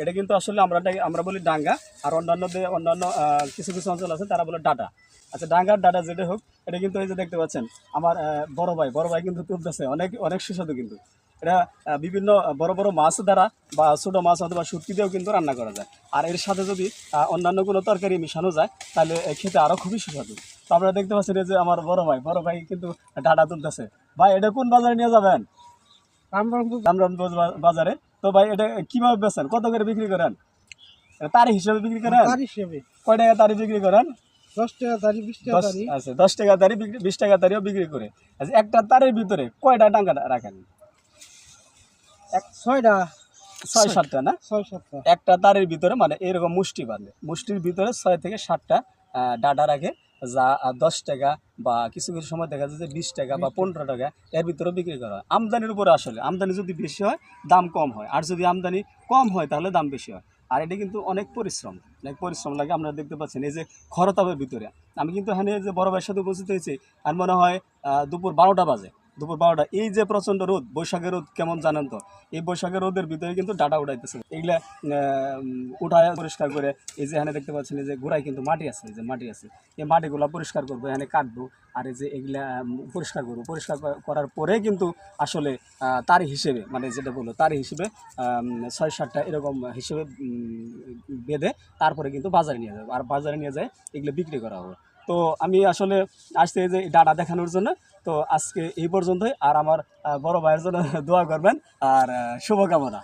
এটা কিন্তু আসলে আমরা বলি ডাঙ্গা, আর অন্যান্য কিছু কিছু অঞ্চল আছে তারা বলে ডাটা। আচ্ছা, ডাঙ্গার ডাটা যেটা হোক, এটা কিন্তু এই যে দেখতে পাচ্ছেন আমার বড় ভাই কিন্তু তুলতেছে, অনেক অনেক সুস্বাদু কিন্তু এটা। বিভিন্ন বড় বড় মাছ দ্বারা বা ছোটো মাছ অথবা শুটকি দিয়েও কিন্তু রান্না করা যায়। আর এর সাথে যদি অন্যান্য কোনো তরকারি মিশানো যায় তাহলে খেতে আরও খুবই সুস্বাদু। তো আপনারা দেখতে পাচ্ছেন এই যে আমার বড় ভাই কিন্তু ডাটা তুলতেছে। ভাই এটা কোন বাজারে নিয়ে যাবেন? রামরামগঞ্জ বাজারে। তো ভাই এটা কিভাবে বেচেন, কত করে বিক্রি করেন? এটা তারি হিসেবে বিক্রি করেন? কয় টাকা তারি বিক্রি করেন? 10 টাকা তারি, 20 টাকা তারি। আচ্ছা, 10 টাকা তারি, 20 টাকা তারিও বিক্রি করে। আচ্ছা, একটা তারের ভিতরে কয়টা ডাঙ্গা রাখেন? 6টা, 6-7টা না? 6-7টা। একটা তারের ভিতরে মানে এরকম মুষ্টি বাঁধে, মুষ্টির ভিতরে 6 থেকে 7টা ডাটা রাখে, যা 10 টাকা বা কিছু কিছু সময় দেখা যায় যে 20 টাকা বা 15 টাকা এর ভিতরে বিক্রি করা হয়। আমদানির উপরে আসলে, আমদানি যদি বেশি হয় দাম কম হয়, আর যদি আমদানি কম হয় তাহলে দাম বেশি হয়। আর এটা কিন্তু অনেক পরিশ্রম লাগে। আপনারা দেখতে পাচ্ছেন এই যে খরতাপের ভিতরে আমি কিন্তু এখানে যে বড় ভাইয়ের সাথে উপস্থিত হয়েছি, আর মনে হয় দুপুর 12টা বাজে। দুপুর 12টা, এই যে প্রচণ্ড রোদ, বৈশাখের রোদ কেমন জানেন তো, এই বৈশাখের রোদের ভিতরে কিন্তু ডাটা উঠাইতেছে। এগুলা উঠায় পরিষ্কার করে, এই যে এখানে দেখতে পাচ্ছেন এই যে গোড়ায় কিন্তু মাটি আছে, এই যে মাটি আছে, এই মাটিগুলো পরিষ্কার করবো, এখানে কাটবো, আর এই যে এগুলা পরিষ্কার করবো। পরিষ্কার করার পরে কিন্তু আসলে তারি হিসেবে, মানে যেটা বললো তারি হিসেবে 6-7টা এরকম হিসেবে বেঁধে তারপরে কিন্তু বাজারে নিয়ে যাবে, আর বাজারে নিয়ে যায় এগুলো বিক্রি করা হবে। তো আমি আসলে আসছি এই যে ডাটা দেখানোর জন্য। তো আজকে এই পর্যন্তই, আর আমার বড় ভাইয়ের জন্য দোয়া করবেন আর শুভকামনা।